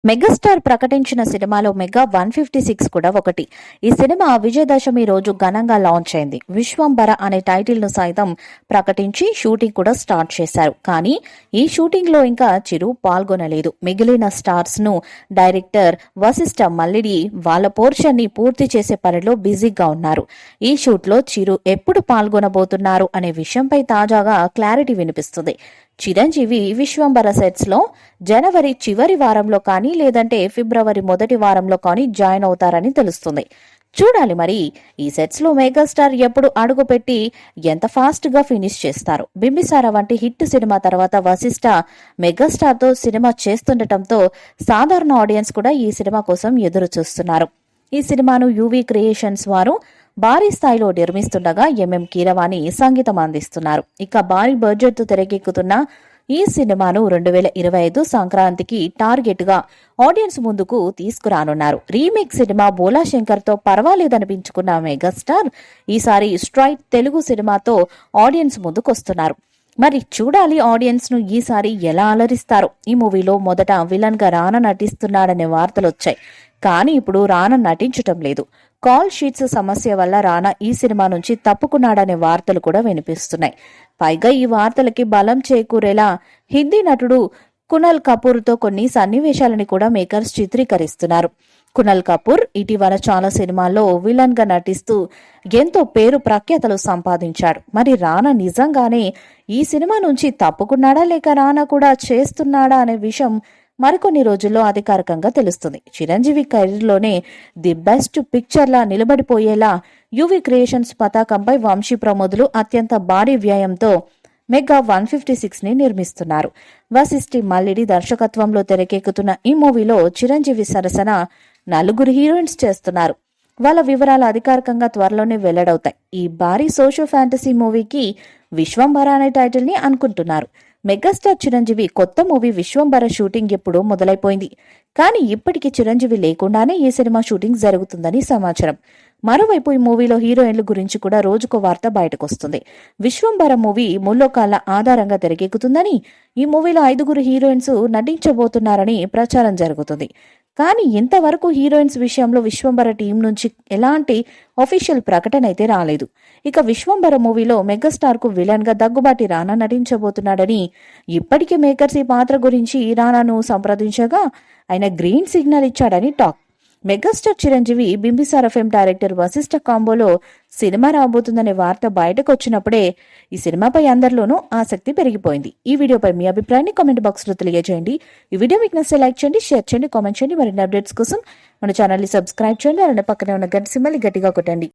Megastar ప్రకటించిన సినిమాలో mega 156 కూడా ఒకటి. ఈ సినిమా విజయదశమి రోజు ఘనంగా లాంచ్ అయింది. విశ్వంబర అనే టైటిల్ ను సైతం ప్రకటించి షూటింగ్ కూడా స్టార్ట్ చేశారు. కానీ ఈ షూటింగ్ లో ఇంకా చిరు పాల్గొనలేదు. మిగిలిన స్టార్స్ ను డైరెక్టర్ వశిష్ఠ మల్లిడి వాళ్ళ పోర్షన్ ని పూర్తి చేసే పనిలో బిజీగా ఉన్నారు. ఈ షూట్ లో చిరు ఎప్పుడు పాల్గొనబోతున్నారు అనే విషయంపై తాజాగా క్లారిటీ వినిపిస్తుంది. చిరంజీవి విశ్వంబర సెట్స్ లో జనవరి చివరి వారంలో కానీ లేదంటే ఫిబ్రవరి మొదటి వారంలో కానీ జాయిన్ అవుతారని తెలుస్తుంది. చూడాలి మరి ఈ సెట్స్ లో మెగాస్టార్ ఎప్పుడు అడుగుపెట్టి ఎంత ఫాస్ట్ గా ఫినిష్ చేస్తారు. బింబిసార వంటి హిట్ సినిమా తర్వాత వశిష్ఠ మెగాస్టార్ తో సినిమా చేస్తుండటంతో సాధారణ ఆడియన్స్ కూడా ఈ సినిమా కోసం ఎదురు చూస్తున్నారు. ఈ సినిమాను యూవీ క్రియేషన్స్ వారు భారీ స్థాయిలో నిర్మిస్తుండగా ఎంఎం కీరవాణి సంగీతం అందిస్తున్నారు. ఇక భారీ బడ్జెట్ తో తెరకెక్కుతున్న ఈ సినిమాను 2025 సంక్రాంతికి టార్గెట్ గా ఆడియన్స్ ముందుకు తీసుకురానున్నారు. రీమేక్ సినిమా బోలా శంకర్ తో పర్వాలేదనిపించుకున్న మెగాస్టార్ ఈసారి స్ట్రైట్ తెలుగు సినిమాతో ఆడియన్స్ ముందుకొస్తున్నారు. మరి చూడాలి ఆడియన్స్ ను ఈసారి ఎలా అలరిస్తారో. ఈ మూవీలో మొదట విలన్ గా రానా నటిస్తున్నాడనే వార్తలు వచ్చాయి. కానీ ఇప్పుడు రానా నటించటం లేదు. కాల్ షీట్స్ సమస్య వల్ల రానా ఈ సినిమా నుంచి తప్పుకున్నాడనే వార్తలు కూడా వినిపిస్తున్నాయి. పైగా ఈ వార్తలకి బలం చేకూరేలా హిందీ నటుడు కునల్ కపూర్ తో కొన్ని సన్నివేశాలని కూడా మేకర్స్ చిత్రీకరిస్తున్నారు. కునల్ కపూర్ ఇటీవల చాలా సినిమాల్లో విలన్ గా నటిస్తూ ఎంతో పేరు ప్రఖ్యాతలు సంపాదించాడు. మరి రానా నిజంగానే ఈ సినిమా నుంచి తప్పుకున్నాడా లేక రానా కూడా చేస్తున్నాడా అనే విషయం మరికొన్ని రోజుల్లో అధికారికంగా తెలుస్తుంది. చిరంజీవి కెరీర్లోనే ది బెస్ట్ పిక్చర్ లా నిలబడిపోయేలా యూవీ క్రియేషన్స్ పతాకంపై వంశీ ప్రమోదులు అత్యంత భారీ వ్యయంతో మెగా 156 ని నిర్మిస్తున్నారు. వశిష్ఠి మల్లిడి దర్శకత్వంలో తెరకెక్కుతున్న ఈ మూవీలో చిరంజీవి సరసన 4 హీరోయిన్స్ చేస్తున్నారు. వాళ్ళ వివరాలు అధికారికంగా త్వరలోనే వెల్లడవుతాయి. ఈ భారీ సోషల్ ఫ్యాంటసీ మూవీకి విశ్వంబర అనే టైటిల్ ని అనుకుంటున్నారు. మెగాస్టార్ చిరంజీవి కొత్త మూవీ విశ్వంబర షూటింగ్ ఎప్పుడూ మొదలైపోయింది. కానీ ఇప్పటికీ చిరంజీవి లేకుండానే ఈ సినిమా షూటింగ్ జరుగుతుందని సమాచారం. మరోవైపు ఈ మూవీలో హీరోయిన్ల గురించి కూడా రోజుకో వార్త బయటకొస్తుంది. విశ్వంబర మూవీ ముల్లోకాల ఆధారంగా తెరకెక్కుతుందని, ఈ మూవీలో 5 హీరోయిన్స్ నటించబోతున్నారని ప్రచారం జరుగుతుంది. కానీ ఇంతవరకు హీరోయిన్స్ విషయంలో విశ్వంబర టీం నుంచి ఎలాంటి అఫీషియల్ ప్రకటన అయితే రాలేదు. ఇక విశ్వంబర మూవీలో మెగాస్టార్ కు విలన్ గా దగ్గుబాటి రానా నటించబోతున్నాడని ఇప్పటికే మేకర్స్ ఈ పాత్ర గురించి రానాను సంప్రదించగా ఆయన గ్రీన్ సిగ్నల్ ఇచ్చాడని talk. Megastar Chiranjeevi Bimbisara film director Vashishta కాంబోలో సినిమా రాబోతుందనే వార్త బయటకు వచ్చినప్పుడే ఈ సినిమాపై అందరిలోనూ ఆసక్తి పెరిగిపోయింది. ఈ వీడియోపై మీ అభిప్రాయాన్ని కామెంట్ బాక్స్ లో తెలియజేయండి. ఈ వీడియో మీకు నచ్చితే లైక్ చేయండి, షేర్ చేయండి, కామెంట్ చేయండి. మరిన్ని అప్డేట్స్ కోసం మన ఛానల్ ని సబ్స్క్రైబ్ చేయండి. అలానే పక్కనే ఉన్న గంట సింబల్ గట్టిగా కొట్టండి.